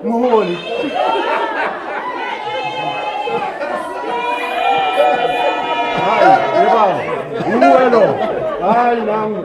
muhuri. Hai, baba. Uwelo. Hai nangu.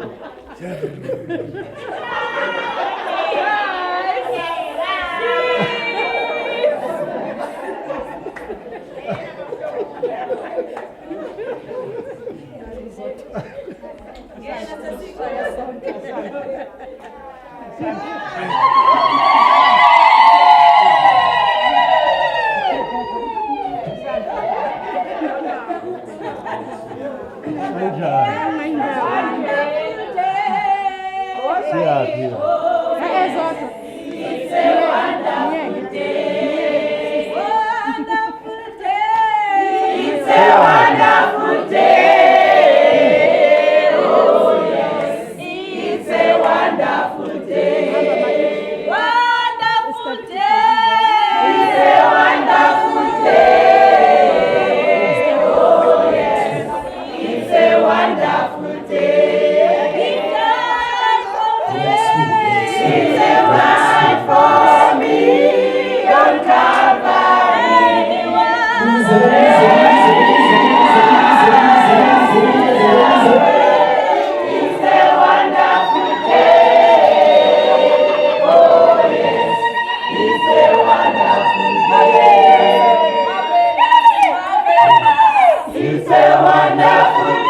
Wonderful.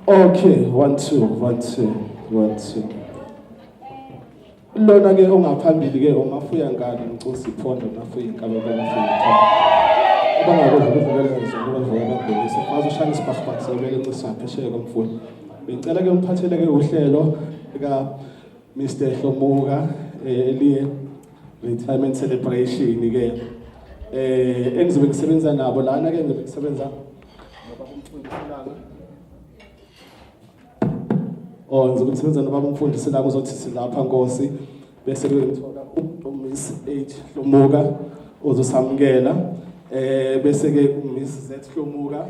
Okay, 1 2 1 2 1 2. Lona ke ongaphambili ke ongafuya ngani ngicose iphondo nafuya inkaba nafuya inkaba. Abangakwazi ukuvulela ngizokubona ngokubonisa. Bazoshaya isibhakabhaka sebele ncisa phesheya komfuni. Bengicela ke umphathele ke uhlelo lika Mr. Hlomuka eliye retirement celebration ke engizobe ngisebenza nabo lana ke ngizobe ngisebenza ngoba umfundiselanga ngizobe ngisebenza nobaba umfundiselanga uzothi silapha Nkosi bese ngithola uMiss H Hlomuka ozosamukela bese ke uMiss Z Hlomuka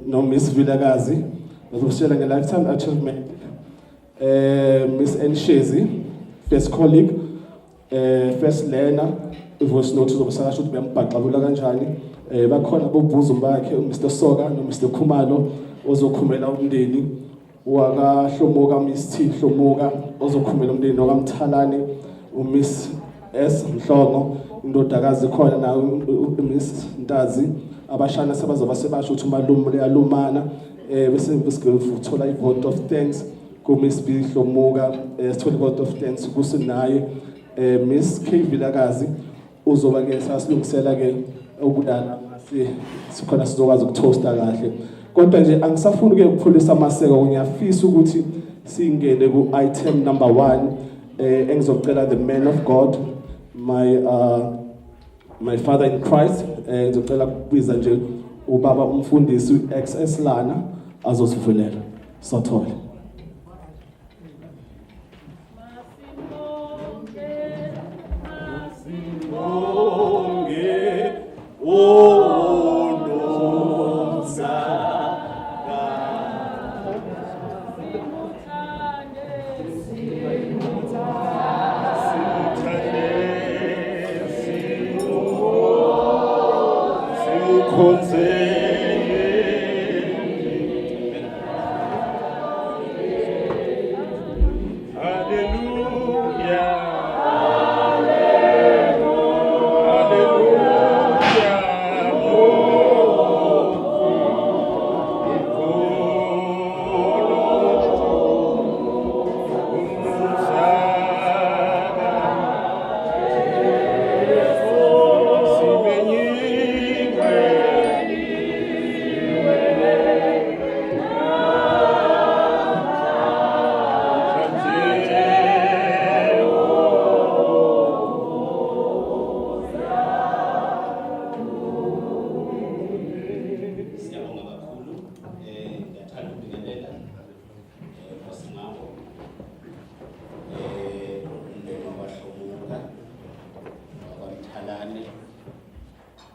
no Miss Vilakazi bazositshela nge-lifetime achievement Miss Enshezi first colleague first learner voice note uzobasakasha ukuthi bayambhaqabula kanjani bakhona bobuzo bakhe uMr Soka noMr Khumalo ozokhumela umndeni waka Hlomuka Miss T Hlomuka ozokhumela umndeni nokaMthalane uMiss S Mhlongo indodakazi khona na uMiss Ntazi abashana sebazoba sebasho ukuthi umalume leyalumana bese uthola i-vote of thanks kuMiss B Hlomuka sithola i-vote of thanks kusinaye Miss K Vilakazi uzoba ke sasilungisela ke ukudala ngase sikhona sizokwazi ukuthosta kahle kodwa nje angisafuni ke ukuphulisa amaseko ngiyafisa ukuthi singene ku item number 1 engizocela the man of God my father in Christ ngizocela kubiza nje ubaba umfundisi uXS lana azosivulela sothole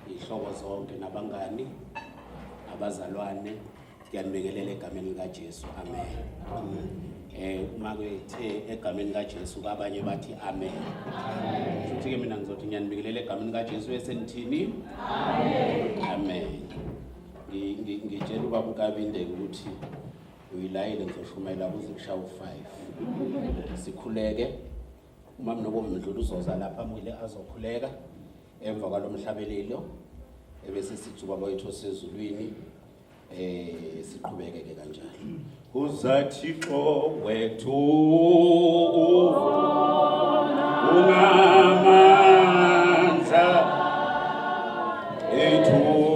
Ihlobo zonke nabangani abazalwane ngiyanibingelela egameni likaJesu amen. Uma kwethe egameni likaJesu abanye bathi amen. Futhi ke mina ngizothi ngiyanibingelela egameni likaJesu esenithini amen. Ngitshela ubaba uKabinde ukuthi uyilayile ngizoshumayela kuze kushaye u5 sikhuleke uma mnobo umdlulu uzoza lapha amule azokhuleka emva kwalomhlabelelo ebese sithi ubaba wethu osezulwini siqhubeke ke kanjalo uzathixo wethu ungamandla ethu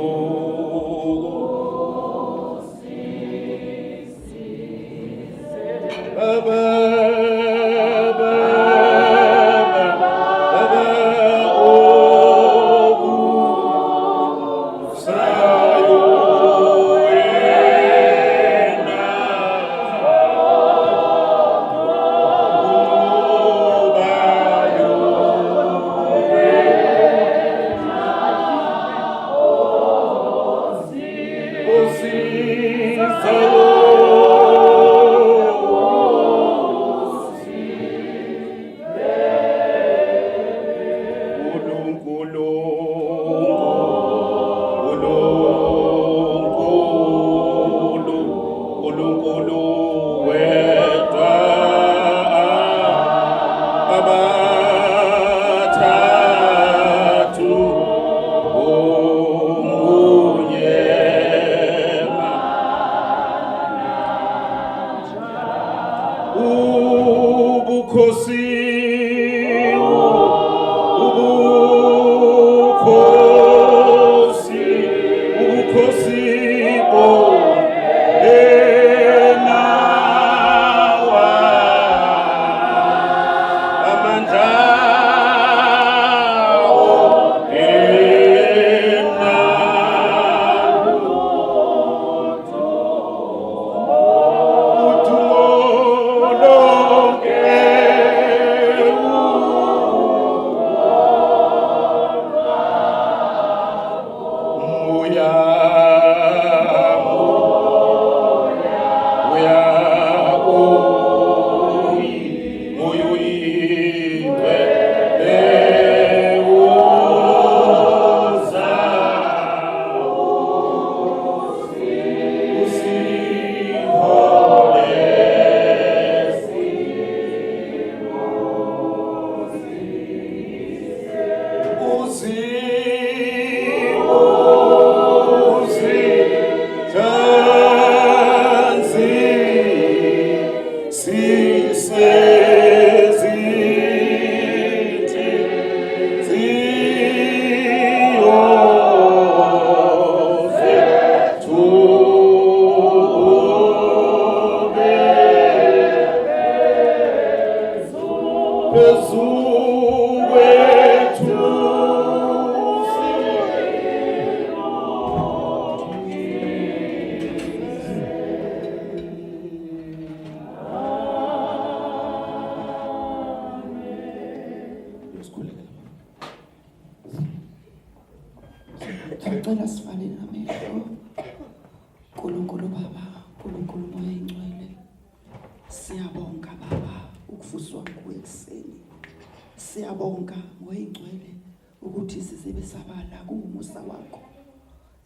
Ngicela sivale amehlo. Nkulunkulu Baba, Nkulunkulu Moya Ingcwele. Siyabonga Baba ukuvuswa nguwe ekseni. Siyabonga Moya Ingcwele ukuthi sizibe sabala kuumusa wakho.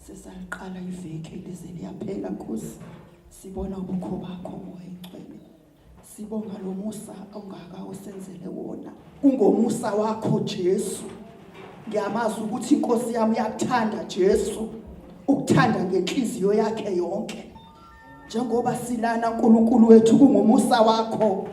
sesaliqala iveki lize liyaphela Nkosi. Sibona ubukho bakho moya engcwele. Sibonga lo musa ongaka osenzele wona. Kungomusa wakho Jesu. Ngiyamazi ukuthi inkosi yami iyakuthanda Jesu. Ukuthanda ngenhliziyo yakhe yonke. Njengoba silana uNkulunkulu wethu kungomusa wakho.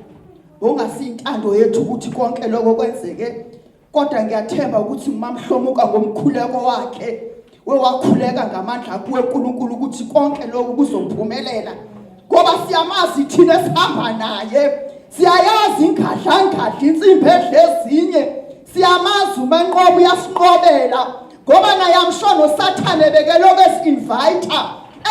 Ongasintando yethu ukuthi konke lokho kwenzeke. Kodwa ngiyathemba ukuthi ngimamhlomuka ngomkhuleko wakhe. Wewakhuleka ngamandla kuwe uNkulunkulu ukuthi konke lokho kuzophumelela. Ngoba siyamazi thina sihamba naye. Siyayazi ingadla insimbi edlezinye. Siyamazi umanqobo uyasinqobela. Ngoba naye amshono Sathane bekeloko esinviter.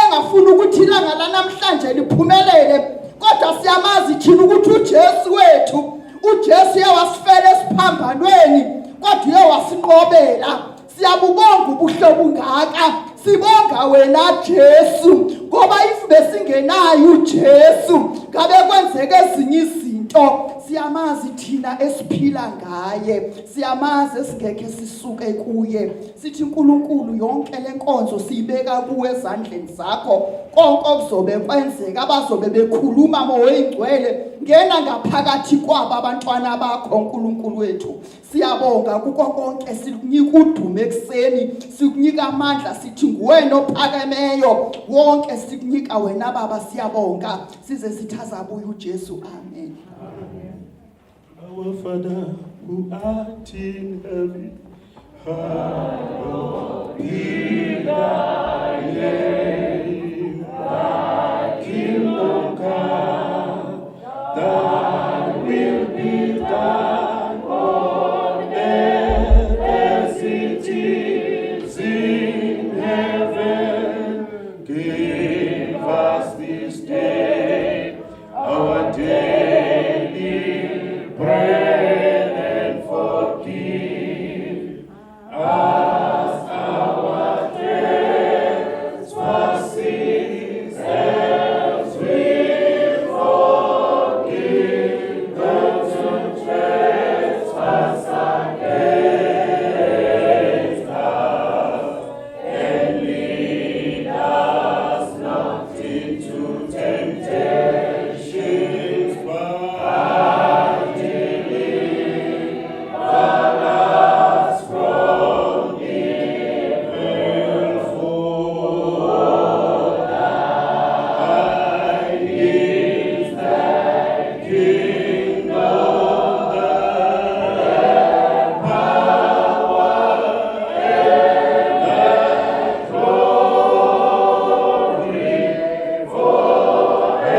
Engafuni ukuthi ilanga lanamhlanje liphumelele. Kodwa siyamazi thina ukuthi uJesu wethu, uJesu yawasifela esiphambanweni, kodwa uyawasinqobela. Siyabubonga ubuhlobo ngaka. Sibonga wena Jesu. Ngoba if besingenayo uJesu, ngabe kwenzeke ezinye izinto. Siyamazi thina esiphila ngaye. Siyamazi esingeke sisuke kuye. Sithi uNkulunkulu yonke lenkonzo siyibeka kuwe ezandleni zakho. Konke okuzobe kwenzeka abazobe bekhuluma moya engcwele ngena ngaphakathi kwabo abantwana bakho uNkulunkulu wethu. Siyabonga kuko konke sikunika udumo ekseni, sikunika amandla sithi nguwena ophakemeyo. Wonke sikunika wena baba siyabonga. Size sithaza buye uJesu. Amen. Our Father who art in heaven, hallowed be thy name. Thy kingdom come, thy will be done on earth as it is in heaven. Give us this day our daily bread and forgive us our trespasses as we forgive those who trespass against us. And lead us not into temptation, but deliver us from evil. For thine is the kingdom, the power, and the glory forever and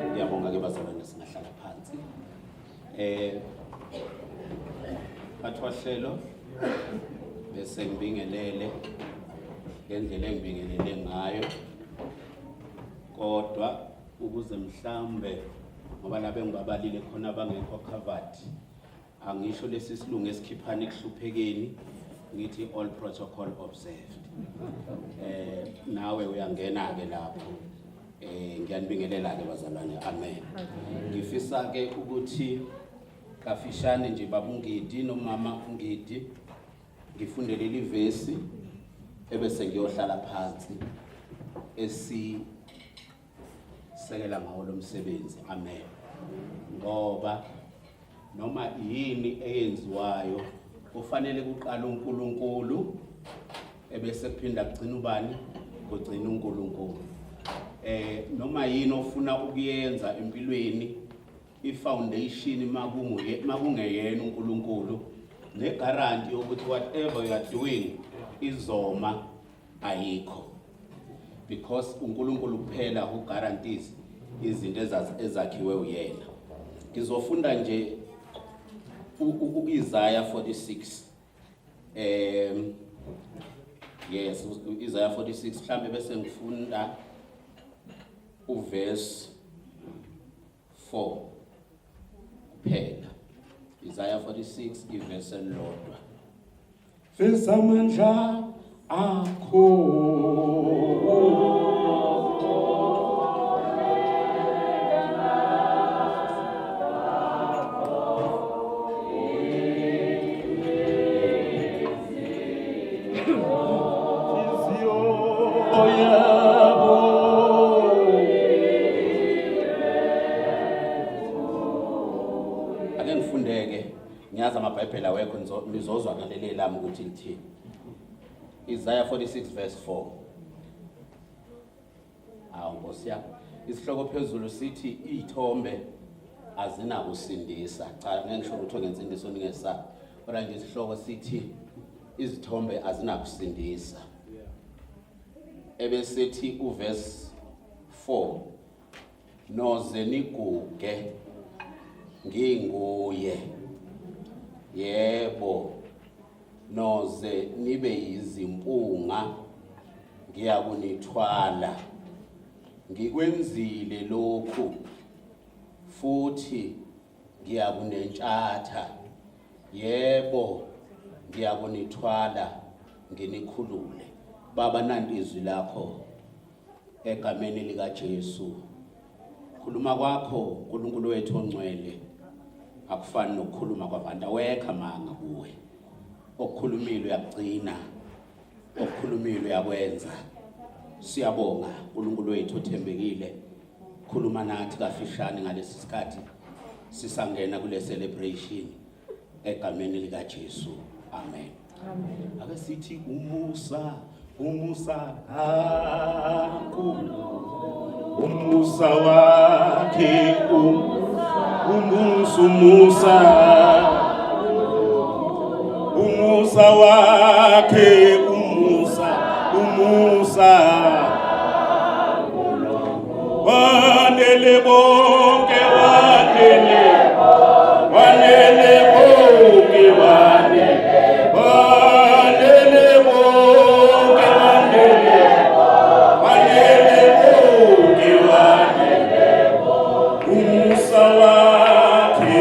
Ngiyabonga ke bazalwane singahlala phansi. Bathwahlelo bese ngibingelele ngendlela engibingelele ngayo. Kodwa ukuze mhlambe ngoba labe ngibabalile khona abangekho covered. Angisho lesi silungu esikhiphana ekuhluphekeni ngithi all protocol observed. Nawe uyangena ke lapho. Ngiyanibingelela ke bazalwane. Amen. Ngifisa ke ukuthi kafishane nje babungidi nomama ungidi ngifundele livesi ebese ngiyohlala phansi sekela ngawo lo msebenzi. Amen. Ngoba noma yini eyenziwayo kufanele kuqala uNkulunkulu ebese kuphinda kugcina ubani kugcina uNkulunkulu. Noma yini ofuna ukuyenza empilweni ifoundation makungeyena uNkulunkulu ne guarantee ukuthi whatever you are doing izoma ayikho, because uNkulunkulu kuphela who guarantees izinto ezakhiwe uyena. Ngizofunda nje Isaiah 46. Yes, Isaiah 46 mhlambe bese ngifunda uverse 4 kuphela. Isaiah 46 ivesi elilodwa. Veza amandla akho. Ake ngifundeke ngiyazi amabhayibheli awekho nizozwa ngaleli lami ukuthi lithini. Isaiah 46 verse 4. Nkosi yami, isihloko phezulu sithi izithombe azinakusindisa. Cha, ngeke ngisho ukuthi ngensindiso ningesabi. Kodwa nje isihloko sithi izithombe azinakusindisa. Ebesithi uverse 4. Noze niguge nginguye. Yebo. Noze nibe izimpunga ngiyakunithwala. Ngikwenzile lokhu futhi ngiyakunentshatha. Yebo, ngiyakunithwala nginikhulule. Baba, nanti izwi lakho egameni lika Jesu. Khuluma kwakho uNkulunkulu wethu ongcwele akufani nokukhuluma kwabantu. Awekho amanga kuwe. Okukhulumile uyagcina, okukhulumile uyakwenza. Siyabonga uNkulunkulu wethu othembekile. Khuluma nathi kafishane ngalesi sikhathi sisangena kule celebration egameni lika Jesu. Amen. Amen. Ake sithi umusa umusa wakhe umusa wakhe umusa wanele bonke wanele bonke wanele bonke umusa wakhe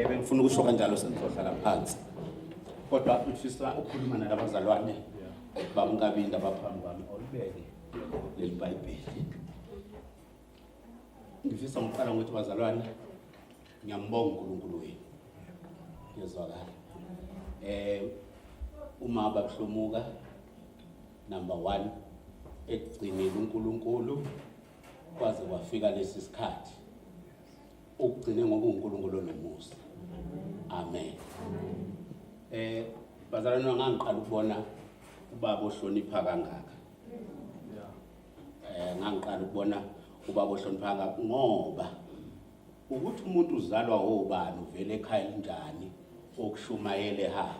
Bengifuna ukusho kanjalo sengizohlala phansi. Kodwa ngifisa ukukhuluma nalabazalwane bamkabinda baphambi kwami olibeke leli Bhayibheli. Ngifisa ngokuqala ukuthi bazalwane ngiyambonga uNkulunkulu wenu. Ngiyazwakala. Uma babuhlumuka number 1 ekugcineni uNkulunkulu kwaze kwafika lesi sikhathi. Ukugcine ngoba uNkulunkulu onomusa. Amen. Bazalwane ngangiqala ukubona ubaba ohlonipha kangaka. Ngangiqala ukubona ubaba ohlonipha kangaka ngoba ukuthi umuntu uzalwa obani uvele ekhaya linjani okushumayele hamba.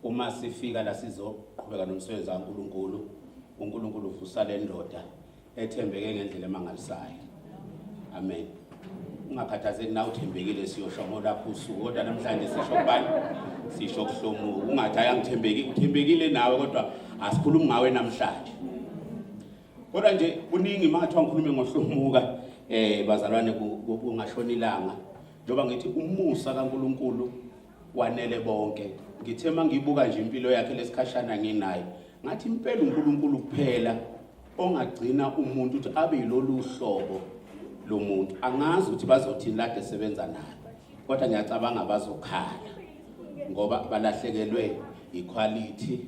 Uma sifika la sizoqhubeka nomsebenzi kaNkulunkulu, uNkulunkulu uvusa le ndoda ethembeke ngendlela emangalisayo. Amen. Ungakhathazeki na uthembekile siyosho ngolapho usuku kodwa namhlanje sisho kubani? Sisho kuhlomuka. Ungathi ayangithembeki, uthembekile nawe kodwa asikhulumi ngawe namhlanje. Kodwa nje kuningi mathiwa ngikhulume ngohlumuka bazalwane kungashona ilanga njoba ngithi umusa kaNkulunkulu wanele bonke. Ngithe mangibuka nje impilo yakhe lesikhashana nginayo ngathi impela uNkulunkulu kuphela ongagcina umuntu ukuthi abe yilolu hlobo lomuntu. Angazi ukuthi bazothini lade sebenza naye, kodwa ngiyacabanga bazokhala ngoba balahlekelwe equality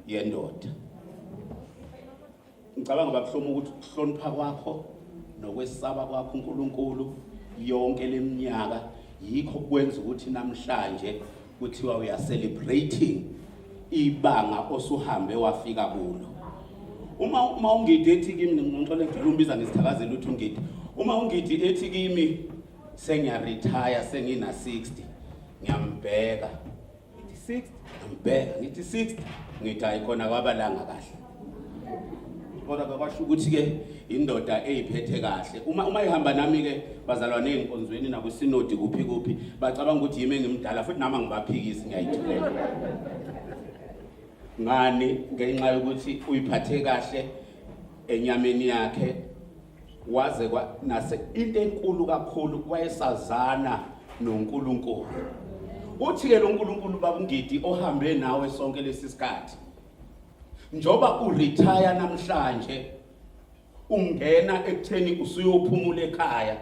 yendoda. Ngicabanga bakuhloma ukuthi ukuhlonipha kwakho nokwesaba kwakho uNkulunkulu yonke leminyaka yikho kwenza ukuthi namhlanje kuthiwa we are celebrating ibanga osuhambe wafika kulo. Uma ungidi ethi kimi ngicela ngilumbiza ngisithakazela ukuthi ungidi. Uma ungidi ethi kimi sengiyaretire sengina 60 ngiyambheka. Ngithi 60 ngiyambheka ngithi 60 ngithi ayikhona kwabalanga kahle. Kodwa kwasho ukuthi ke indoda eyiphethe kahle uma ihamba nami ke bazalwane enkonzweni nakwisinodi kuphi bacabanga ukuthi yimi engimdala futhi nama ngibaphikisi ngiyayithulela. Ngani ngenxa yokuthi uyiphathe kahle enyameni yakhe waze nase into enkulu kakhulu wayesazana noNkulunkulu. Uthi ke lo Nkulunkulu babungidi ohambe nawe sonke lesisikhathi njoba uretire namhlanje ungena ekutheni usuyophumula ekhaya.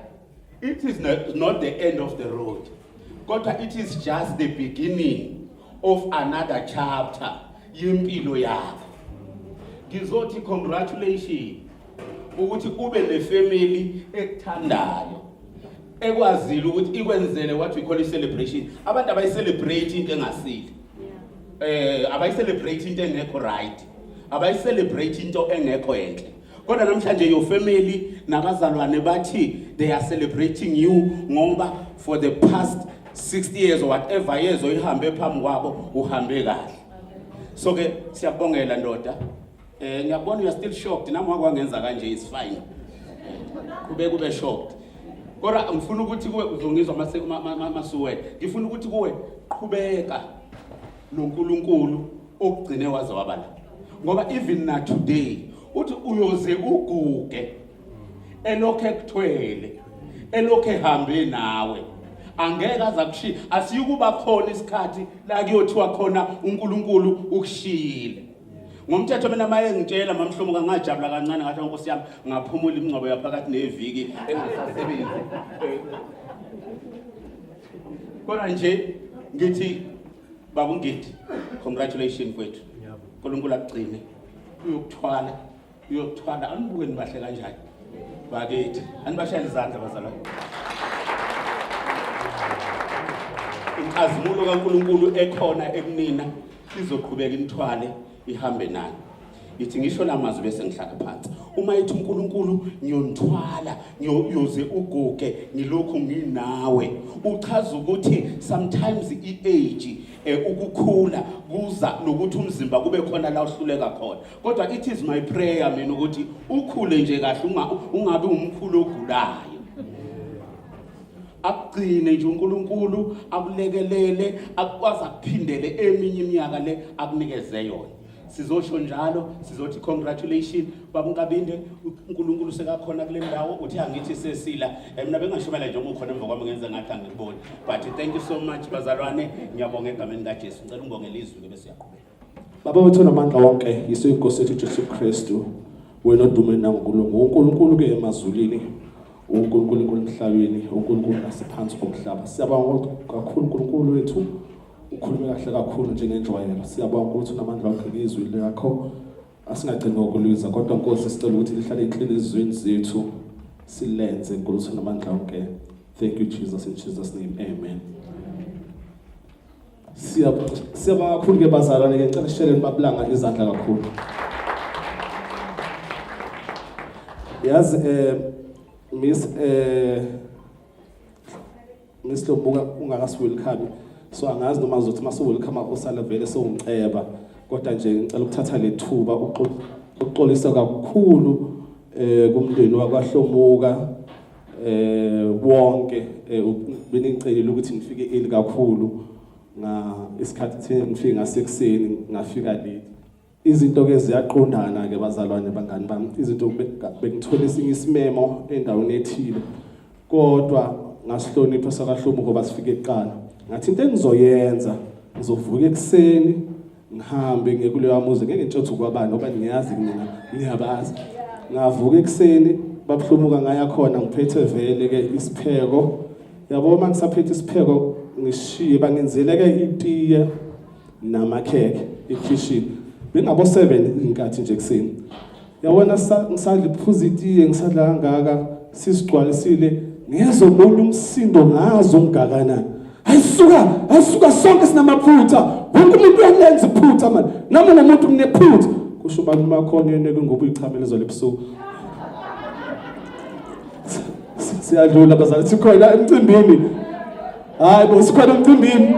It is not the end of the road, kodwa it is just the beginning of another chapter yempilo yakho. Ngizothi congratulations ukuthi ube nefamily ekuthandayo ekwazile ukuthi ikwenzele what we call a celebration. Abantu abayicelebrate into engasile, abayicelebrate into engekho right, abayicelebrate into engekho enhle. Kodwa namhlanje your family nabazalwane bathi they are celebrating you ngoba for the past 60 years or whatever years oyihambe phambi kwabo uhambe kahle. So ke siyabongela ndoda. Ngiyabona you are still shocked nami wakwenza kanje is fine. Kube shocked. Kodwa ngifuna ukuthi kuwe uzongizwa masuwe. Ngifuna ukuthi kuwe qhubeka noNkulunkulu okugcine waze wabala. Ngoba even na today uthi uyoze uguge elokhe ekuthwele elokhe hambe nawe angeke azakushiya. Asiyukuba khona isikhathi la kuyothiwa khona uNkulunkulu ukushiyile. Ngomthetho mina maye ngitshela mamhlomuka ngajabula kancane ngathi Nkosi yami ngaphumula imingcwabo yaphakathi neviki engasasebenzi. Kodwa nje ngithi babungidi congratulations kwethu. uNkulunkulu akugcine uyokuthwala anibuke nibahle kanjani bakithi anibashayela izandla bazalwane. Inkazimulo kaNkulunkulu ekhona ekunina izoqhubeka inithwale ihambe nani. Ithi ngisho lamazwi bese ngihlala phansi. Uma ethi uNkulunkulu ngiyonithwala ngiyoze uguge ngilokhu nginawe, uchaza ukuthi sometimes iage ukukhula kuza nokuthi umzimba kube khona la uhluleka khona. Kodwa it is my prayer mina ukuthi ukhule nje kahle ungabe umkhulu ogulayo. Akugcine nje uNkulunkulu akulekelele akwazi akuphindele eminye iminyaka le akunikeze yona. Sizosho njalo sizothi congratulations babunkabinde uNkulunkulu sekakhona kule ndawo uthi angithi sesila mina bengashomela nje ukhona emva kwami ngenza ngathi angiboni. But thank you so much bazalwane, ngiyabonga egameni kaJesu. Ngicela ungibongele izwi ke bese siyaqhubeka. Baba wethu namandla wonke yiso inkosi yethu Jesu Kristu wena odume naNkulunkulu. uNkulunkulu ke emazulwini, uNkulunkulu emhlabeni, uNkulunkulu nasiphansi komhlaba. Siyabonga kakhulu uNkulunkulu wethu ukhulume kahle kakhulu njengenjwayelo. Siyabonga ukuthi namandla wakho izwi lakho asingagcini ngokuliza, kodwa Nkosi sicela ukuthi lihlale enhlizweni zethu silenze Nkosi namandla wonke. Thank you Jesus, in Jesus name, amen. Siyabonga kakhulu ke bazalwane, ke ngicela sishele babulanga izandla kakhulu. Yazi Miss Lobuka ungakasiwelcome, so angazi noma uzothi mase welcome usala vele sowungceba, kodwa nje ngicela ukuthatha lethuba uxolisa kakhulu kumndeni wakwaHlomuka wonke beningicela ukuthi ngifike eli kakhulu nga isikhathi ngifike ngasekuseni ngafika late. izinto ke ziyaqondana ke bazalwane bangani bami izinto bengithola esinye isimemo endaweni ethile kodwa ngasihlonipha sakaHlomo ngoba sifike eqala ngathi into engizoyenza ngizovuka ekseni ngihambe ngiye kuleyo muzi ngeke ngitshothe kwabani ngoba niyazi mina niyabazi ngavuka ekseni babuhlomuka ngaya khona ngiphethe vele ke isipheko yabo mangisaphethe isipheko ngishiye bangenzele ke itiye namakheke ekitchen bengabo 7 inkathi nje ekseni yabona ngisadla iphuza itiye ngisadla kangaka sisigcwalisile ngezobona umsindo ngazo ungakanani ayisuka sonke sinamaphutha wonke umuntu uyalenza iphutha manje nami nomuntu kunephutha kusho abantu makhona yena ngoba uyichamelezo lebusuku siyadlula bazali sikhona emcimbini hayi bo sikhona emcimbini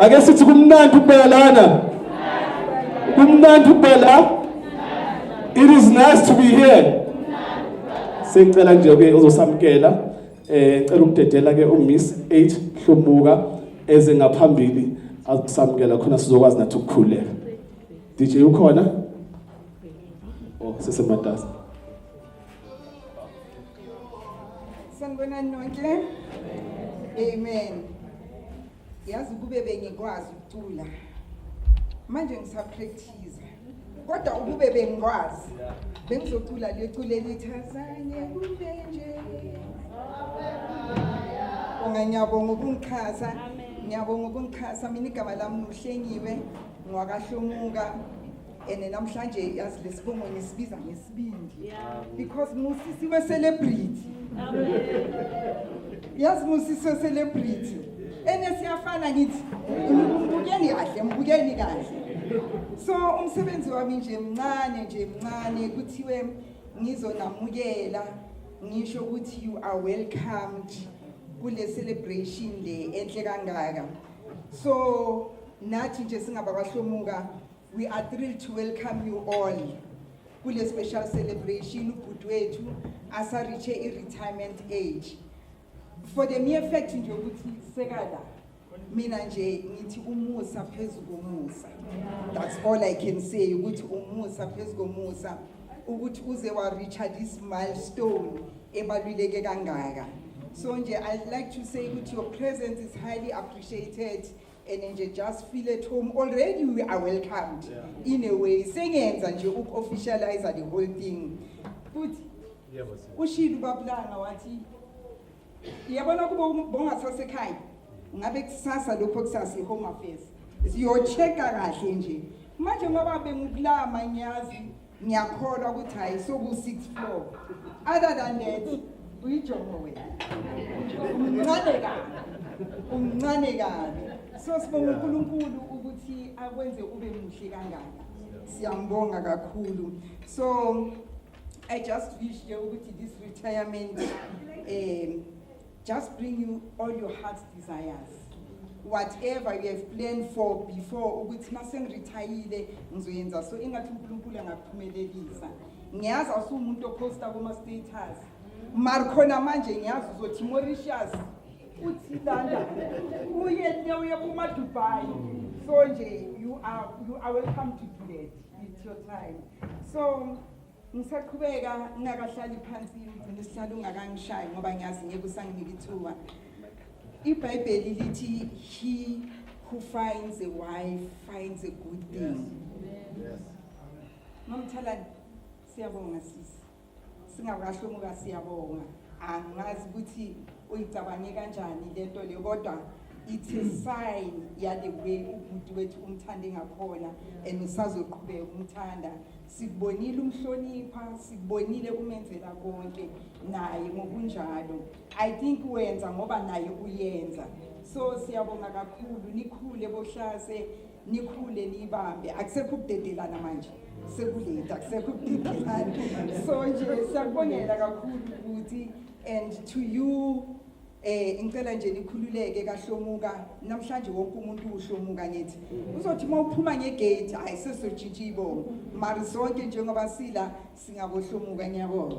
ake sithi kumnandi ukubela lana it is nice to be here sengicela nje ke uzosamkela ngicela ukudedela ke uMiss 8 Hlomuka eze ngaphambili akusamkela khona sizokwazi nathi ukukhuleka DJ ukhona sesematasa sanibonani nonke amen yazi kube bengikwazi ukucula manje ngisapractice kodwa ukube bengikwazi bengizocula lecule lithazanye kube nje ngiyabonga ukungichaza mina igama lami uHlengiwe ngwakaHlomuka namhlanje yazi lesibongo ngisibiza ngesibindi because musisi we celebrity yazi musisi we celebrity siyafana ngithi mbukeni kahle so umsebenzi wami nje mncane kuthiwe ngizonamukela ngisho ukuthi you are welcomed kule celebration le enhle kangaka so nathi nje singabakaHlomuka we are thrilled to welcome you all kule special celebration ubhuti wethu asariche i-retirement age for the mere fact nje ukuthi sekala mina nje ngithi umusa phezulu komusa that's all I can say ukuthi umusa phezulu komusa ukuthi uze wa reach this milestone ebaluleke kangaka so nje I'd like to say ukuthi your presence is highly appreciated and nje just feel at home already we are welcomed in a way sengenza nje officialize the whole thing futhi ushilo bablanga wathi yabona kuba bongasasekhaya ngabe kusasa lokho kusasa iHome Affairs siyochecka kahle nje manje ngoba bengikulama ngiyazi ngiyakholwa ukuthi hayi soku 6th floor other than that uyijongo wena umncane kabi so sibonga uNkulunkulu ukuthi akwenze ube muhle kangaka siyambonga kakhulu so I just wish you ukuthi this retirement just bring you all your heart's desires whatever you have planned for before ukuthi masengiretireile ngizoyenza so ingathi uNkulunkulu angakuphumelelisa ngiyazi asumuntu oposta kuma status Markhona manje ngiyazi uzothi Mauritius uthi landa uye kuma Dubai so nje you are welcome to do that it's your time so ngisaqhubeka ngakahlali phansi ngicela isihlalo ungakangishayi ngoba ngiyazi ngeke usanginika ithuba iBhayibheli lithi he who finds a wife finds a good thing yes Mamthalani siyabonga sisi singakaHlomuka siyabonga angazi ukuthi uyicabange kanjani lento le kodwa it's a sign yale way umuntu wethu umthande ngakhona and usazoqhubeka umthanda sikubonile umhlonipha sikubonile umenzela konke naye ngokunjalo I think wenza ngoba naye uyenza so siyabonga kakhulu nikhule bohlase nikhule nibambe akusekho ukudedelana manje sekuleta akusekho ukudedelana so nje siyakubongela kakhulu ukuthi and to you ngicela nje nikhululeke kaHlomuka namhlanje wonke umuntu uHlomuka ngithi uzothi mawuphuma ngegate ayisesojintsha ibongo mari sonke njengoba sila singaboHlomuka ngiyabonga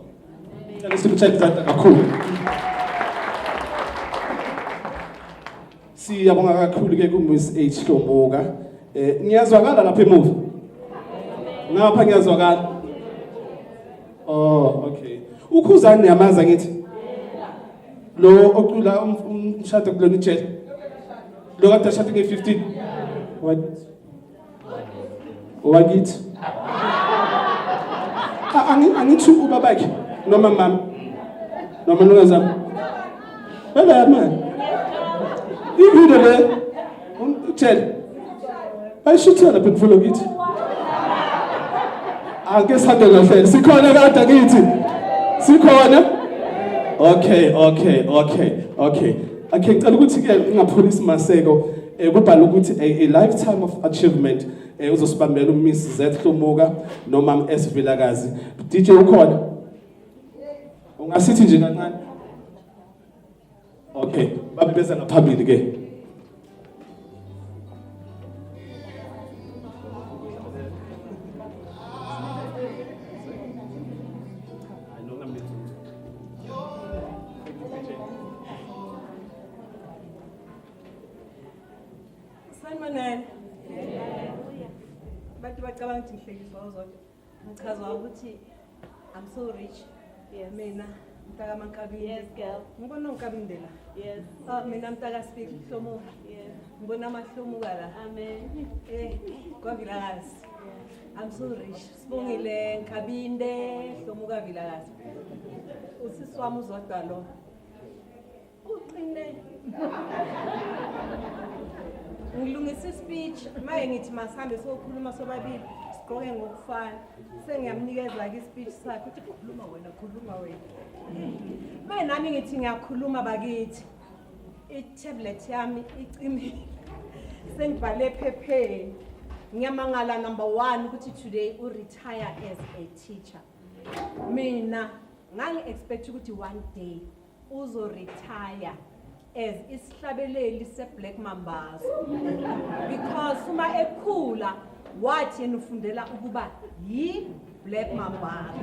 Lesikuthanda kakhulu siyabonga kakhulu ke kuMiss 8 Hlomuka Ngiyazwakala lapha emuva. Ngapha ngiyazwakala. Oh, okay. Ukhuzani yamaza ngithi. Lo ocula umshado kulona ijele. Lo kade ashade nge-15. Wakithi. Angithi ubabakhe noma mama. Noma nongazami. Wena man. Ividiyo le ijele. Bayishithela lapha emfulo kithi. Ake sihande kahle. Sikhona kade kithi. Sikhona. Okay. Akhe ngicela ukuthi ke ngapholisi Maseko kubhala ukuthi a lifetime of achievement uzosibambela uMiss Z Hlumuka nomama S Vilakazi. DJ ukhona? Ungasithi nje kancane. Okay, babeza ngaphambili ke. Sanibonani. Bathi bacabanga ukuthi ngihlekiswa uzodwa. Ngichazwa ukuthi I'm so rich. Yes. Mina mtaka Mankabini. Yes, girl. Ngibona uNkabinde la. Yes. Mina mtaka Speak Hlomuka. Yes. Ngibona amaHlomuka la. Amen. KwaVilakazi. I'm so rich. Sibongile Nkabinde, Hlomuka Vilakazi. Usisi wami uzodwa lo. Uqine. Ngilungisa speech maye ngithi masihambe sokhuluma sobabili sigqoke ngokufana sengiyamnikeza ke speech sakhe uthi khuluma wena maye nami ngithi ngiyakhuluma bakithi i-tablet yami icimile sengibhale ephepheni ngiyamangala number 1 ukuthi today retire as a teacher mina ngangi-expect ukuthi one day uzo retire as isihlabeleli seBlack Mambazo because uma ekhula wathi yena ufundela ukuba yi-Black Mambazo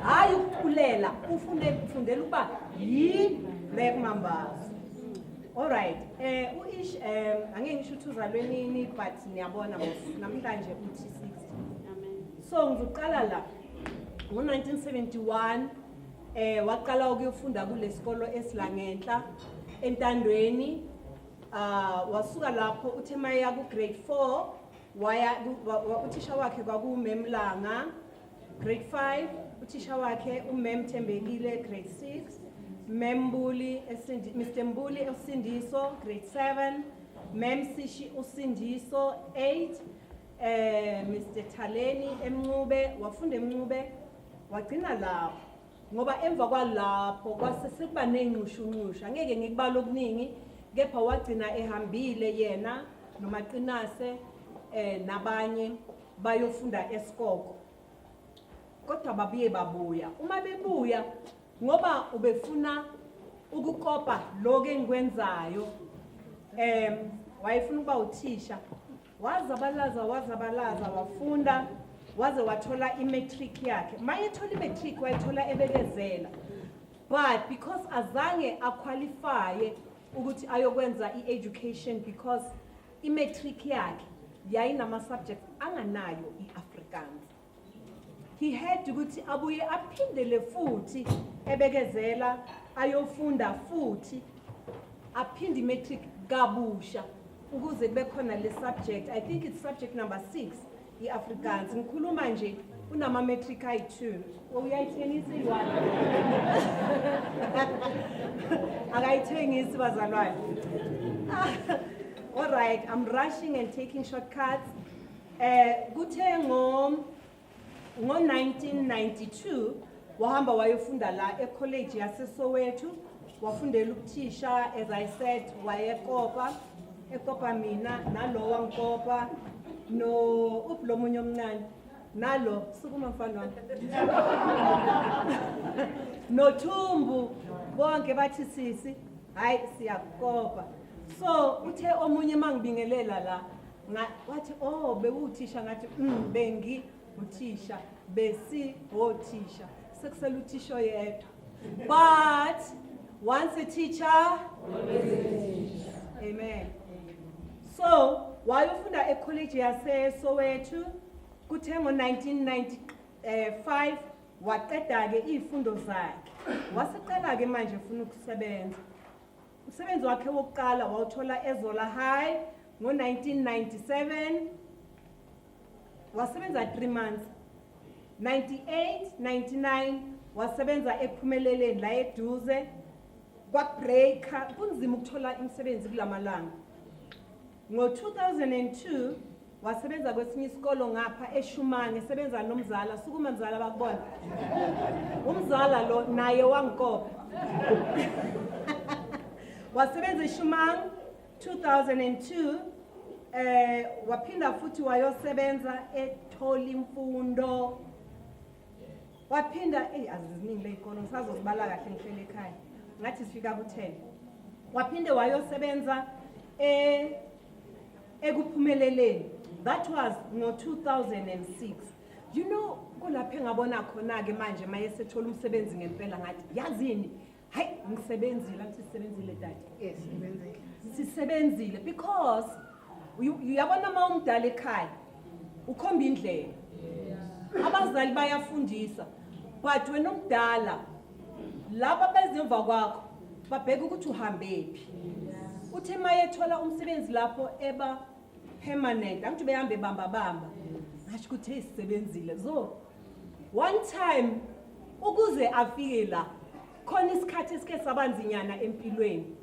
hayi ukulela ufundela ukuba yi-Black Mambazo. Alright, uish angeke ngisho ukuthi uzalwenini but niyabona namhlanje uthi 60. Amen. So ngizoqala la ngo-1971 waqala ukuyofunda kule sikolo esilangenhla entandweni wasuka lapho uthe maya ku grade 4 waya uthisha wakhe kwakuMemlanga grade 5 uthisha wakhe uMem Thembekile grade 6 Membuli Mr Mbuli uSindiso grade 7 Mem Sishi uSindiso 8 Mr Thaleni eMncube wafunda eMncube wagcina lapho ngoba emva kwalapho kwasesekuba nenqushunqusha angeke ngikubala okuningi kepha wagcina ehambile yena noMaqinase nabanye bayofunda eSkoko kodwa babuya uma bebuya ngoba ubefuna ukukopa lokho engikwenzayo wayefuna ukuba uthisha wazabalaza wafunda waze wathola imatric yakhe mayethola imatric wayithola ebekezela but because azange aqualify ukuthi ayokwenza i-education because imatric yakhe yayinama subjects anganayo iAfrikaans he had ukuthi abuye aphindele futhi ebekezela ayofunda futhi aphinde imatric kabusha ukuze kube khona le subject I think it's subject number 6 iAfrikaans ngikhuluma nje unama matric ayi2 uyayithengisa iwani akayithengisi bazalwane all right I'm rushing and taking shortcuts kuthe ngo-1992 wahamba wayofunda la ecollege yaseSoweto wafundela ukuthisha as I said wayekopa mina nalo wankopa no uplomunye omncane nalo sukuma mfana wami no Thumbu bonke bathi sisi hayi siyakopa so uthe omunye mangibingelela la wathi oh bewuthisha ngathi bengi uthisha besi othisha sekusela uthisha yedwa but once a teacher always a teacher amen so wayofunda ecollege yaseSoweto kuthe ngo-1995 waqeda-ke iy'fundo zakhe waseqala-ke manje ufuna ukusebenza. Umsebenzi wakhe wokuqala wawuthola eZola High ngo-1997 wasebenza 3 months. 98, 99 wasebenza ePhumeleleni la eduze kwaBreaker. Kunzima ukuthola imisebenzi kulamalanga. Ngo-2002 wasebenza kwesinye isikolo ngapha eShumange esebenza nomzala. Sukuma mzala bakubona. Umzala lo naye wangikopha. Wasebenza eShumange 2002 waphinda futhi wayosebenza eTholimfundo. Waphinda aziziningi ley'kolo ngisazozibala kahle ngihlele ekhaya. Ngathi sifika ku-10. Waphinde wayosebenza ekuPhumeleleni. That was ngo-2006. You know, kulapho engabona khona-ke manje mayesethola umsebenzi ngempela ngathi yazini hayi ngisebenzile athi sisebenzile dad. Yes, ngibenzile. Sisebenzile because uyabona uma umdala ekhaya ukhomba indlela. Abazali bayafundisa but wena omdala laba bezemva kwakho babheka ukuthi uhambephi. Uthe mayethola umsebenzi lapho eba permanent angithi behambe bamba ngasho ukuthi isebenzile. So one time ukuze afike la khona isikhathi esike sabanzinyana empilweni.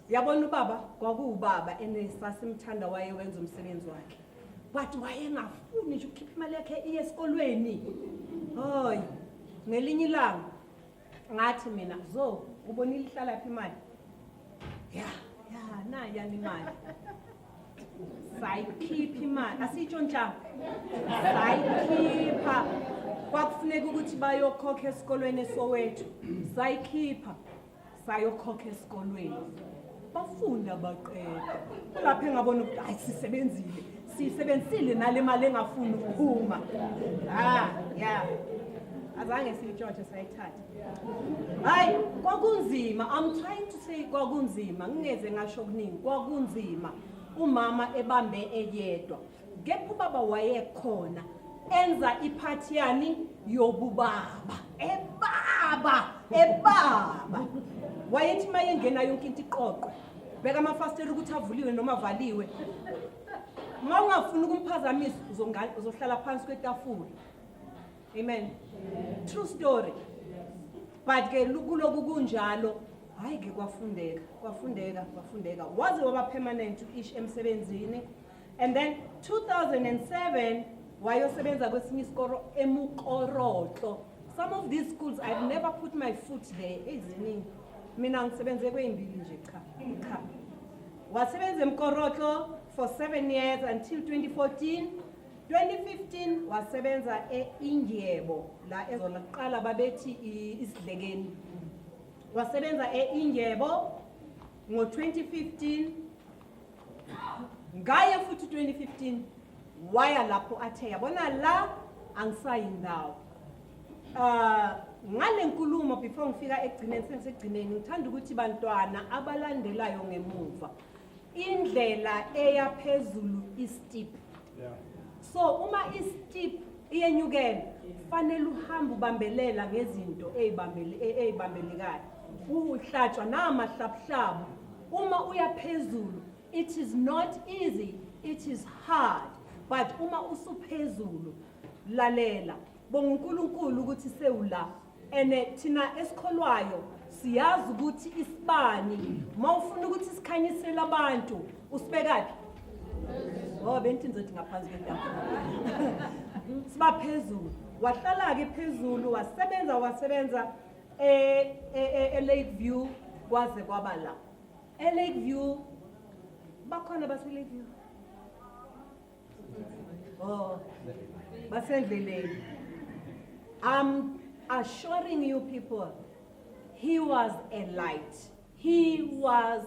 Yabona ubaba kwakuwubaba enesasimthanda waye wenza umsebenzi wakhe. But wayengafuni nje ukukhipha imali yakhe iye esikolweni. Hoy, ngelinye ilanga ngathi mina zo ubonile ihlala phi imali? Ya, naya imali. Sayikhipha imali, asitshontshanga. Sayikhipha. Kwakufuneka ukuthi bayokhokha esikolweni eSoweto. Sayikhipha. Sayokhokha esikolweni. Bafunda baqeda. Lapho engabona ukuthi hayi sisebenzile. Sisebenzile nale mali engafuni ukuphuma. Yeah. Azange siyitshontshe sayithatha. Hayi, kwakunzima. I'm trying to say kwakunzima. Ngingeze ngasho kuningi. Kwakunzima. Umama ebambe eyedwa. Kepha ubaba wayekhona. Enza iphathi yani yobubaba. Ebaba. Wayethi mayengena yonke into iqoqo. Beka amafastela ukuthi avuliwe noma avaliwe. Uma ungafuni ukumphazamisa uzohlala phansi kwetafula. Amen. True story. But ke loku kunjalo hayi ke kwafundeka. Waze waba permanent ish emsebenzini. And then 2007 wayosebenza kwesinye isikolo eMukorotlo. Some of these schools I've never put my foot there. Eziningi. Mina ngisebenze kwezimbili nje cha. Wasebenza eMukorotlo for 7 years until 2014. 2015 wasebenza eIndyebo la eZola kuqala babethi isidlekeni. Wasebenza eIndyebo ngo-2015. Ngaye futhi 2015 waya lapho athe yabona la angisayindawo. Ngale nkulumo before ngifika egcineni sengisegcineni ngithanda ukuthi bantwana abalandelayo ngemuva indlela eyaphezulu isteep. So uma isteep iyenyukela fanele uhambe ubambelela ngezinto ezibambelekayo. Uhlatshwa namahlabuhlabu. Uma uyaphezulu it is not easy, it is hard. But uma usuphezulu lalela bonga uNkulunkulu ukuthi sewula ene thina esikholwayo siyazi ukuthi isibani mawufuna ukuthi sikhanyisele abantu usibekapi benti ngizothi ngaphansi kwetafula siba phezulu wahlala ke phezulu wasebenza eLakeview kwaze kwaba la eLakeview bakhona base Lakeview basendleleni. I'm assuring you people, he was a light. He was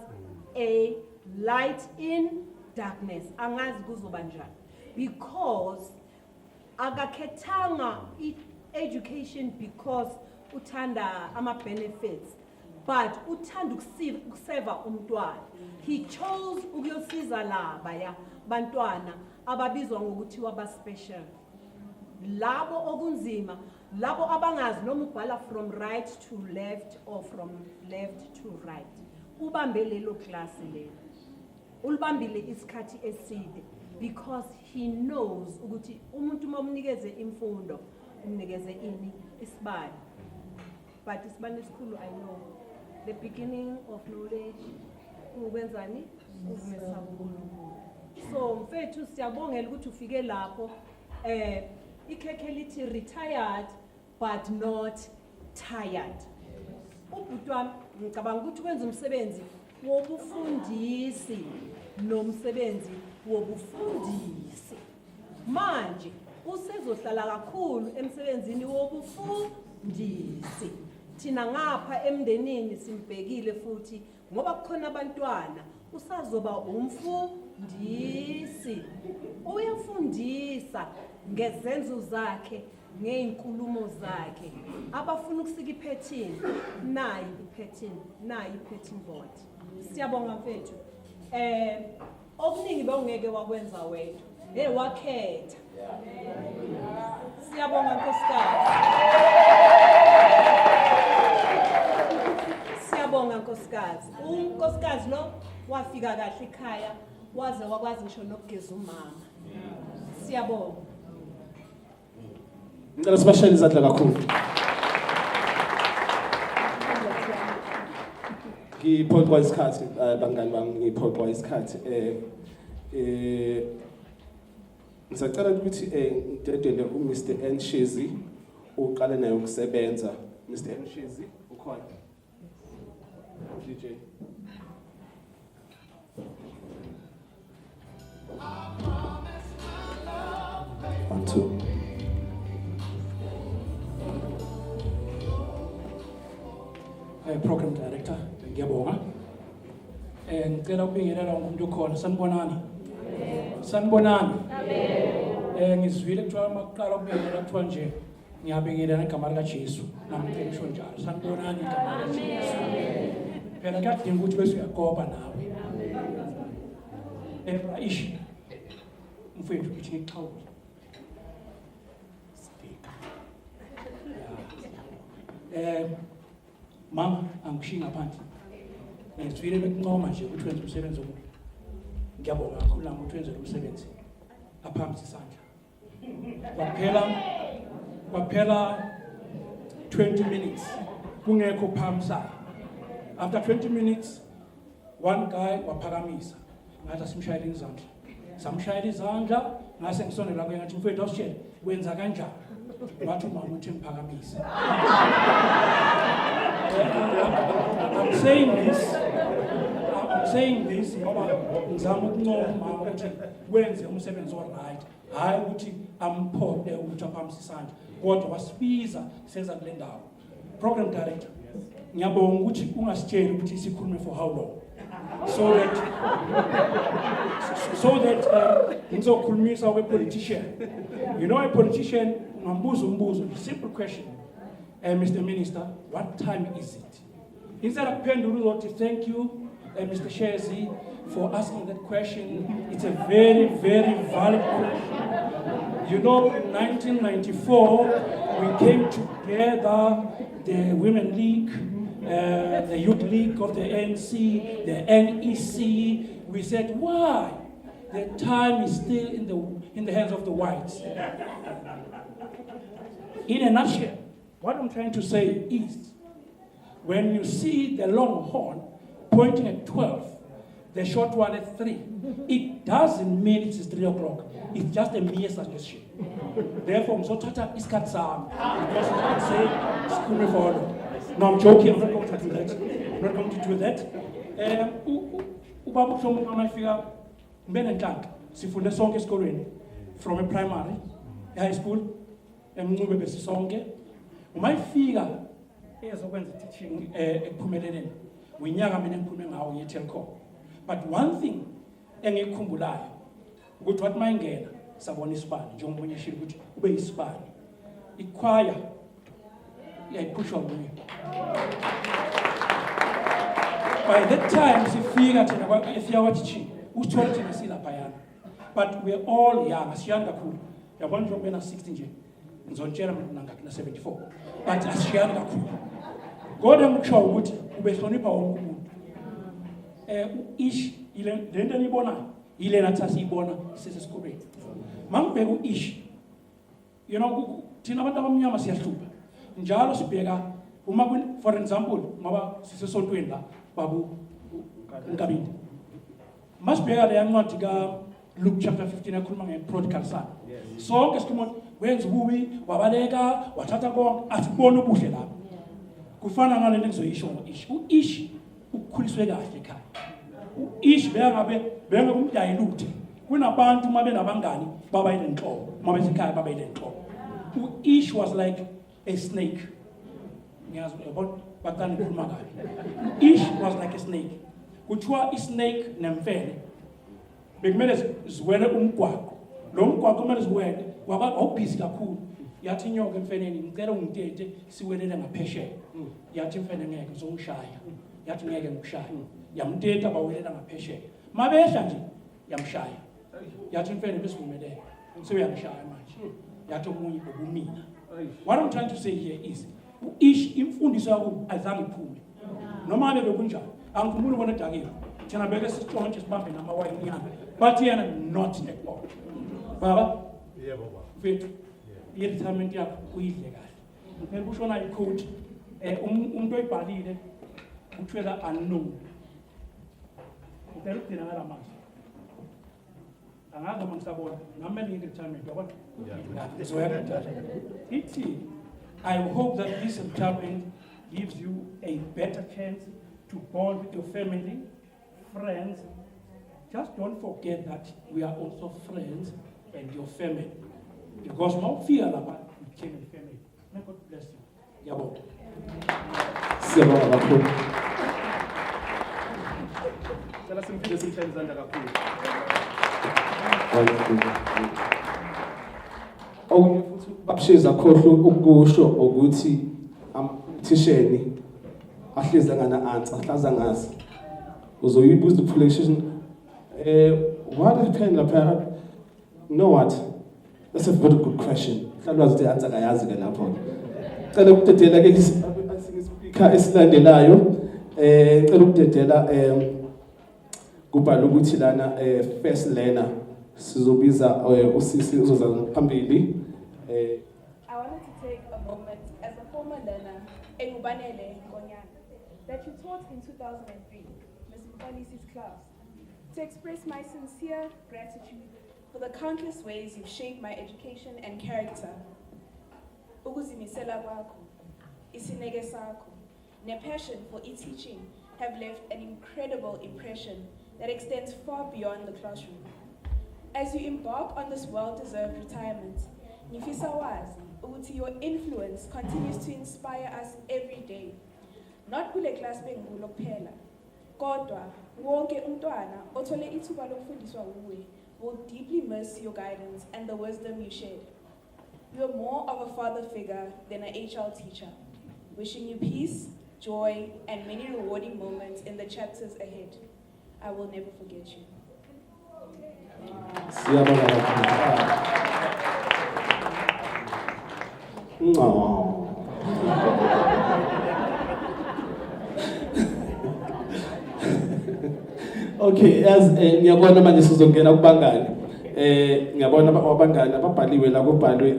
a light in darkness. Angazi kuzoba njani. Because akakhethanga education because uthanda ama benefits, but uthanda ukuseva umntwana. He chose ukuyosiza labaya bantwana ababizwa ngokuthi waba special. Labo okunzima, labo abangazi noma ubhala from right to left or from left to right. Ubambe lelo class lelo. Ulibambile isikhathi eside because he knows ukuthi umuntu momnikeze imfundo umnikeze ini isibani. But isibani esikhulu I know the beginning of knowledge ukwenzani uvumesa uNkulunkulu. So mfethu siyabongela ukuthi ufike lapho ikhekhe lithi retired but not tired. Ubhuti wami ngicabanga ukuthi wenza umsebenzi wobufundisi nomsebenzi wobufundisi. Manje usezohlala kakhulu emsebenzini wobufundisi. Thina ngapha emndenini simbhekile futhi ngoba kukhona abantwana usazoba umfundisi. Uyafundisa ngezenzo zakhe, ngeinkulumo zakhe. Abafuna ukusika iphethini, nayi iphethini, nayi iphethini board. Siyabonga mfethu. Okuningi bewungeke wakwenza wedwa. Wakhetha. Siyabonga nkosikazi. Siyabonga nkosikazi. Unkosikazi lo wafika kahle ekhaya waze wakwazi ngisho nokugeza umama. Siyabonga. Ngicela sibashayele izandla kakhulu. Ngiphoqwa isikhathi bangani bami ngiphoqwa isikhathi ngisacela ukuthi ngidedele uMr Enshezi uqale naye ukusebenza. Mr Enshezi ukhona DJ. One, two. Program Director, ngiyabonga. Ngicela ukubingelela umuntu okhona. Sanibonani? Sanibonani? Amen. Ngizwile kuthiwa maqala ukubingelela kuthiwa nje ngiyabingelela igama lika Jesu. Nami ngisho njalo. Sanibonani igama lika Jesu. Phela kuyadinga ukuthi bese uyagoba nawe. Ish. Mfethu uthi ngixawule. Mama angishinga phansi. Ngizwile bekuncoma nje ukuthi wenze umsebenzi omuhle. Ngiyabonga kakhulu la ukuthi wenze umsebenzi. Aphambi isandla. Kwaphela 20 minutes. Kungekho phamsa. After 20 minutes one guy waphakamisa. Ngathi simshayele izandla. Samshayela izandla ngase ngisondela kuye ngathi mfethu awusitshele wenza kanjani. Wathi mama uthi ngiphakamise. I'm saying this ngoba ngizama ukuncoma mama ukuthi wenze umsebenzi oright. Hayi ukuthi amphoqe ukuthi aphamise isandla. Kodwa wasibiza seza kule ndawo. Program Director, ngiyabonga ukuthi ungasitsheli ukuthi sikhulume for how long. So that ngizokhulumisa we politician. You know, a politician umbuzo, simple question. Mr. Minister, what time is it? Instead of pendulum, thank you, Mr. Shezi, for asking that question. It's a very, very valid question. You know, in 1994, we came together, the Women League, the Youth League of the ANC, the NEC. We said, why? The time is still in the hands of the whites. In a nutshell, what I'm trying to say is, when you see the long horn pointing at 12, the short one at 3, it doesn't mean it is 3 o'clock. It's just a mere suggestion. Therefore, Mzotata is Katsam, because I can say, school for. No, I'm joking, I'm not going to do that. I'm not going to do that. Ubaba kushoma mama ifika mbene nhlanga sifunde sonke esikolweni from a primary high school emncube bese sonke uma ifika ezokwenza teaching ekuphumeleleni unyaka mina ngikhulume ngawo ngeTelkom. But one thing engikukhumbulayo ukuthi wathi mayingena sabona isibani njengoba unyeshilo ukuthi ube isibani ichoir yayipushwa nguye. By that time sifika thina kwa efika wathi chi usithola thina silaphayana but we're all young, asiyani kakhulu. Yabona njengoba bena 60 nje. Ngizonitshela mina ngakhi na 74. But asiyani kakhulu. Kodwa ngikusho ukuthi ubehlonipha wonke umuntu. Ish ile lento enibona ile nathi asiyibona sisesikoleni. Mangibheka uish. You know, thina abantu abamnyama siyahlupha. Njalo sibheka uma for example, ngoba sisesontweni la babu Nkabinde. Masibheka le yancwadi ka Luke chapter 15 ekhuluma ngeprodigal son. Sonke sikhuluma wenza ububi, wabaleka, wathatha konke, asibone ubuhle lapha. Kufana nalento engizoyisho ngoish. Uish ukukhuliswe kahle ekhaya. Uish bengabe umdayiluthe. Kunabantu uma benabangani baba ilenhlobo, uma besekhaya baba ilenhlobo. Uish was like a snake. Ngiyazi yabona baqala ukukhuluma kabi. Ish was like a snake. Kuthiwa isnake nemfene bekumele ziwele umgwaqo. Lo mgwaqo kumele ziwele kwaba awubhizi kakhulu. Yathi inyoka emfeneni ngicela ungitete siwelele ngaphesheya. Yathi imfene ngeke uzongishaya. Yathi ngeke ngikushaya. Yamteta bawelela ngaphesheya. Mabehla nje yamshaya. Yathi imfene besivumeleke. Sewuyangishaya manje. Yathi omunye ubumina. What I'm trying to say here is ish imfundiso yakho azange iphume. Noma ngabe bekunjani. Angifuni ukubona Dakile. Thina beke sicona nje sibambe namawayini nyana. But yena not at all. Baba? Yebo baba. Mfethu. I-retirement yakho uyidle kahle. Ngifuna ukushona i-coach umuntu oyibhalile uthwela unknown. Ngicela ukugcina ngala manje. Angazi uma ngisabona nami ngi-retirement yabona. Ithi I hope that this retirement gives you a better chance to bond with your family, friends. Just don't forget that we are also friends and your family. Because now fear about you became a family. May God bless you. Yabo. Siyabonga kakhulu. Cela simphinde simhlale izandla kakhulu. Okunye futhi babsheza khohlo ukusho ukuthi amthisheni ahleze ngana answer hlaza ngazi. Uzoyibuza population what depend lapha. You know what? That's a very good question. Mhlawumbe uthi answer kayazi ke lapho. Cela ukudedela ke speaker esilandelayo cela ukudedela kubhala ukuthi lana first learner sizobiza usisi uzoza phambili. I wanted to take a moment as a former learner Engubanele Ngonyana that you taught in 2003, Ms. Mfanisi's class, to express my sincere gratitude for the countless ways you've shaped my education and character. Ukuzimisela kwakho, isineke sakho, and passion for e-teaching have left an incredible impression that extends far beyond the classroom. As you embark on this well-deserved retirement, Nifisa wazi ukuthi your influence continues to inspire us every day. Not kule class bengulo kuphela, kodwa wonke umntwana othole ithuba lokufundiswa uwe will deeply miss your guidance and the wisdom you shared. You are more of a father figure than an HR teacher. Wishing you peace, joy, and many rewarding moments in the chapters ahead. I will never forget you. Siyabonga kakhulu. Okay, as ngiyabona manje sizongena kubangani. Ngiyabona abangani ababhaliwe la kubhalwe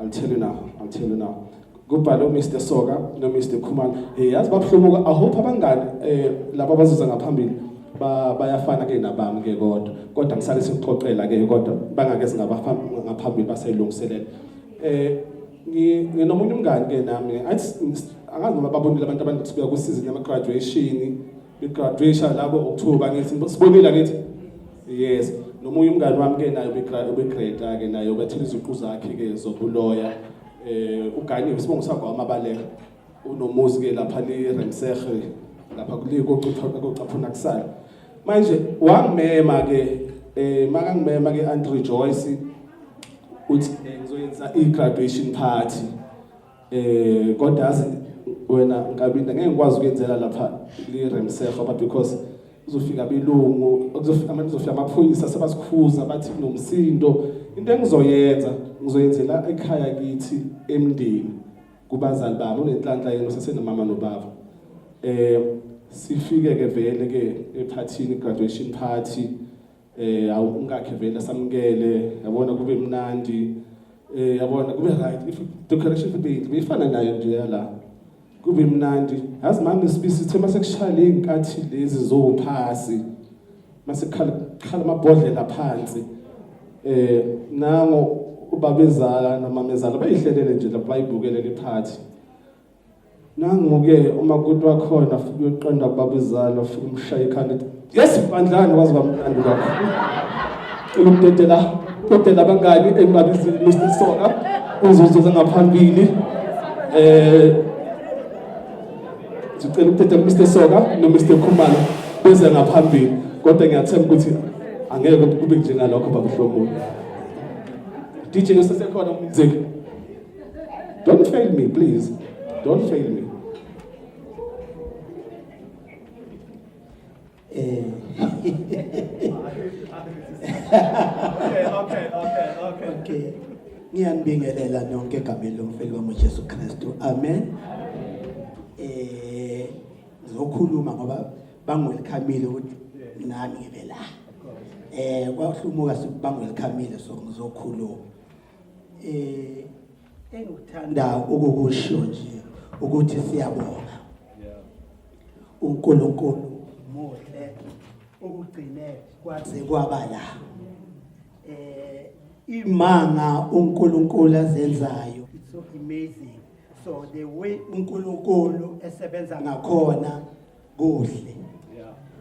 I'll tell you now. Kubhalwe Mr. Soga no Mr. Khumalo. Yazi babhlomuka I hope abangani laba abazoza ngaphambili bayafana ke nabami ke kodwa ngisale sikuxoxela ke kodwa bangake singabaphambili basayilungiselela. Nginomunye umngani ke nami athi angazi noma babonile abantu abangakusibuya kusizini yama graduation graduation labo October ngithi sibonile ngithi yes nomunye umngani wami ke nayo begrade ke nayo bethela iziqu zakhe ke zobuloya uGanyiwe sibonga sakho amabaleka unomuzi ke lapha le Remseghe lapha kule kocaphuna kusala manje wangimema ke makangimema ke Andrew Joyce uthi ngizoyenza i-graduation party kodwa azi wena Nkabinde ngeke ngikwazi ukuyenzela lapha le Remseghe because uzofika belungu kuzofika amaphoyisa sebasikhuza bathi kunomsindo. Into engizoyenza ngizoyenzela ekhaya kithi emndeni kubazali bami unenhlanhla yena sasenamama nobaba. Sifike ke vele ke ephathini graduation party awungakhe vele samukele yabona kube mnandi yabona kube right if decoration befana nayo nje yala kube mnandi yazi mami sibisi mase kushaya inkathi lezi zophasi mase khala amabhodlela phansi nango ubabezala nomamezala bayihlelele nje lapha bayibukele le party. Nangu-ke uma kuthi wakhona ufike uyoqonda kubabezala ufike umshaya ikhanda yes bandlana kwazi bamnandi lokho ukudedela abangani emabizini Mr. Soka uzuzuza ngaphambili sicela ukudedela Mr. Soka no Mr. Khumalo beze ngaphambili kodwa ngiyathemba ukuthi angeke kube njengalokho babuhlobo. DJ usesekhona music. Don't fail me please. Don't fail me. Okay. Ngiyanibingelela nonke egameni lomfeli wami uJesu Kristu. Amen. Ngizokhuluma ngoba bangwelkamile ukuthi nami ngibe la. Kwahlumuka sibangwelkamile so ngizokhuluma. Engikuthanda ukukusho nje ukuthi siyabonga. uNkulunkulu muhle ukugcine kwaze kwabala. Imanga uNkulunkulu azenzayo it's so amazing. So the way uNkulunkulu esebenza ngakhona kuhle.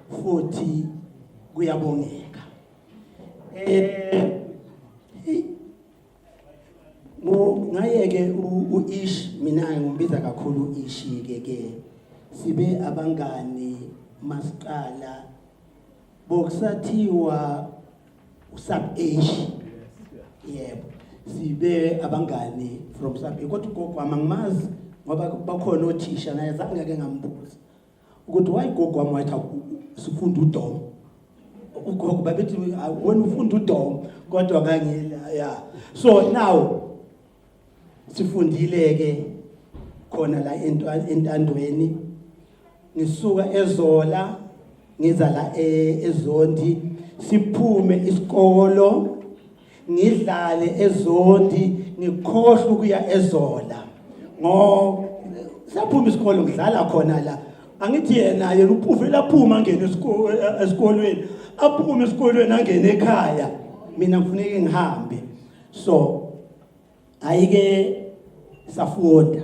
Futhi kuyabongeka. Ngayeke uIsh mina ngimbiza kakhulu Ishi ke sibe abangani masiqala bokusathiwa usub Ish yebo sibe abangani from sub kodwa gogo wami ngimazi ngoba bakhona othisha naye zange ngeke ngambuza ukuthi why gogo wami wathi sifunda uDom ugogo babethi wena ufunda uDom kodwa ngangila yeah. So now sifundile ke khona la entandweni ngisuka eZola ngiza la eZondi siphume isikolo ngidlale eZondi ngikhohle ukuya eZola ngo saphuma isikolo ngidlala khona la angithi yena uphuvela phuma ngene esikolweni aphume esikolweni angene ekhaya mina kufuneka ngihambe so ayike safunda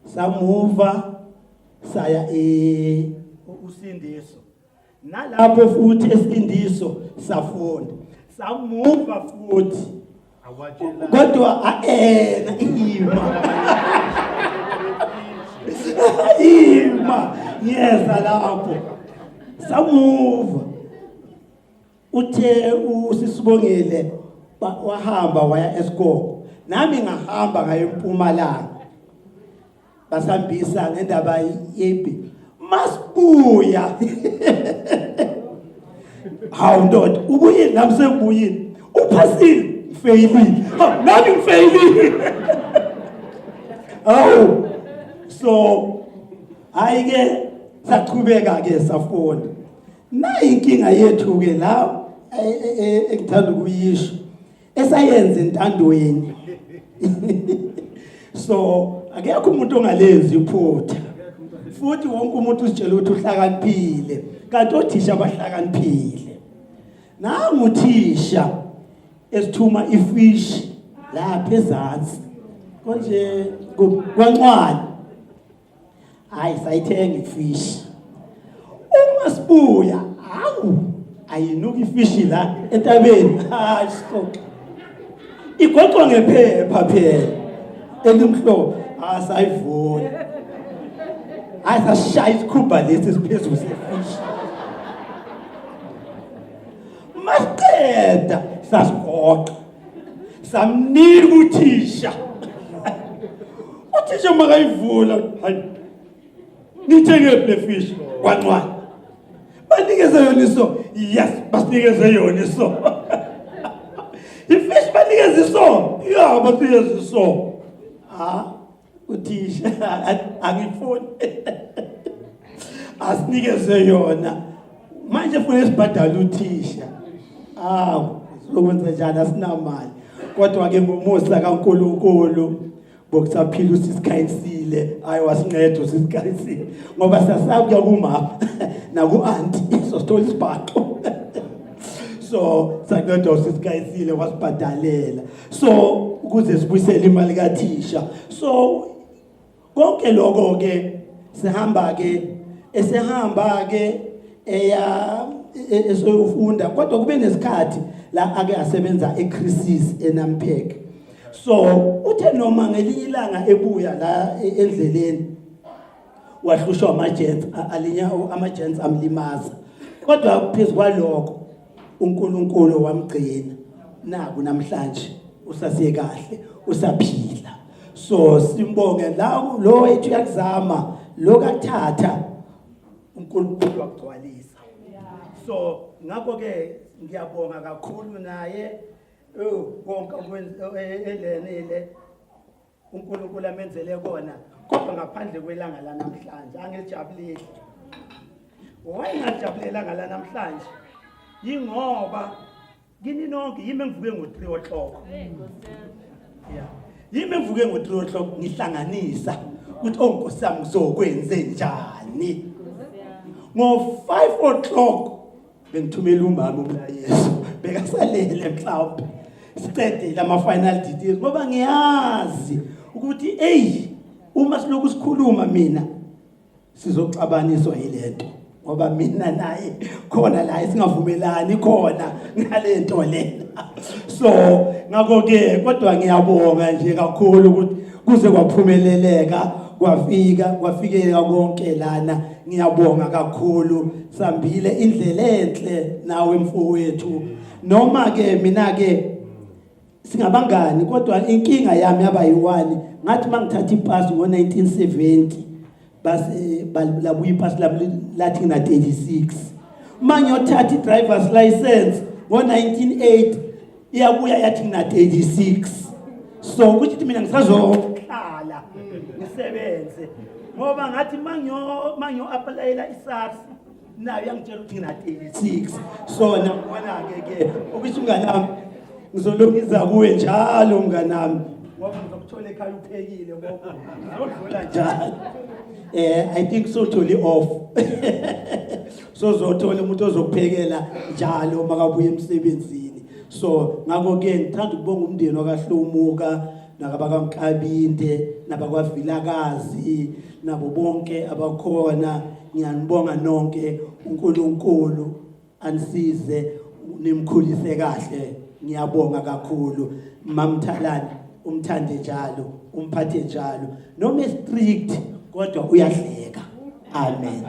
samuva saya usindiso nalapho futhi esindiso safunda samuva futhi kodwa ima yes lapho samuva uthe usisibongele wahamba waya eSkoko nami ngahamba ngaye eMpumalanga basambisa ngendaba yepi masibuya hawu ndoda ubuyini nami sengibuyini uphasile ngifeyilile nami ngifeyilile awu so ayike saqhubeka ke safunda nayi inkinga yethu ke la engithanda ukuyisho esayenza entandweni so akekho umuntu ongalenzi iphutha futhi wonke umuntu usitshela ukuthi uhlakaniphile kanti othisha abahlakaniphile nangu uthisha esithuma ifish lapha ezantsi konje kwancwane hayi sayithenga ifish uma sibuya awu ayinuka ifish la entabeni hayi sikoke igoqwa ngephepha phela elimhlophe asayivuna asashaya isikhumba lesi siphezulu sefish masiqeda sasigoqa samnika uthisha uthisha makayivula hayi nithenge le fish kwancwane banikeze yona iso. Yes, basinikeze yona iso. Ifish banikeze iso. Yeah, banikeze iso. Uthisha angifuni. Asinikeze yona. Manje ufuna isibhadala uthisha. Lokwenza njani asinamali. Kodwa ke ngomusa kaNkulunkulu bokusaphila usisikhayinisile wasinceda usisikhayinisile ngoba sasabuya kuma naku auntie sosithola isibhaqo. So sanceda usisikhayinisile wasibhadalela. So ukuze sibuyisele imali kaThisha. So konke lokho ke sihamba ke esehamba ke esofunda kodwa kube nesikhathi la ake asebenza eChrisis eNampeg. So uthe noma ngelinye ilanga ebuya la endleleni wahlushwa amagents amagents amlimaza kodwa phezulu kwalokho uNkulunkulu wamgcina naku namhlanje usasiye kahle usaphila. So simbonge la lo ethu yakuzama lokathatha uNkulunkulu wakugcwalisa. So ngakho ke ngiyabonga kakhulu naye konke elenele uNkulunkulu amenzele kona kodwa ngaphandle kwelanga la namhlanje angijabulile. Wayengajabulelanga la namhlanje yingoba kini nonke yimi ngivuke ngo3 o'clock. Yeah. Yimi ngivuke ngo3 o'clock ngihlanganisa ukuthi onkosi yami uzokwenze njani. Ngo5 o'clock bengithumela umama umlayezo bekasalele mhlawumbe sicede lama final details ngoba ngiyazi ukuthi uma siloku sikhuluma mina sizoxabaniswa yilento ngoba mina naye khona la singavumelani khona ngalento lena. So ngakho ke kodwa ngiyabonga nje kakhulu ukuthi kuze kwaphumeleleka kwafikeka konke lana. Ngiyabonga kakhulu sambile indlela enhle nawe mfowethu noma ke mina ke singabangani kodwa inkinga yami yaba yiwani ngathi mangithatha ipasi ngo1970 base labuya ipasi lathi na 36 manyothatha driver's license ngo1980 iyabuya yathi na 36. So ukuthi mina ngisazohlala ngisebenze ngoba ngathi manyo applyela iSARS nayo yangitshela ukuthi ngina 36. So nabona ke ukuthi umngane wami ngizolungiza kuwe njalo umngane wami ngoba ngizokuthola ekhaya uphekile ngoba ngizodlula njalo. I think so totally off. So zothola umuntu ozokuphekela njalo makabuye emsebenzini. So ngakho ke ngithanda ukubonga umndeni wakaHlumuka nakabakamKabinde nabakwaVilakazi nabo bonke abakhona. Ngiyanibonga nonke uNkulunkulu anisize nimkhulise kahle. Ngiyabonga kakhulu Mamthalani umthande njalo umphathe njalo noma strict kodwa uyahleka. Amen.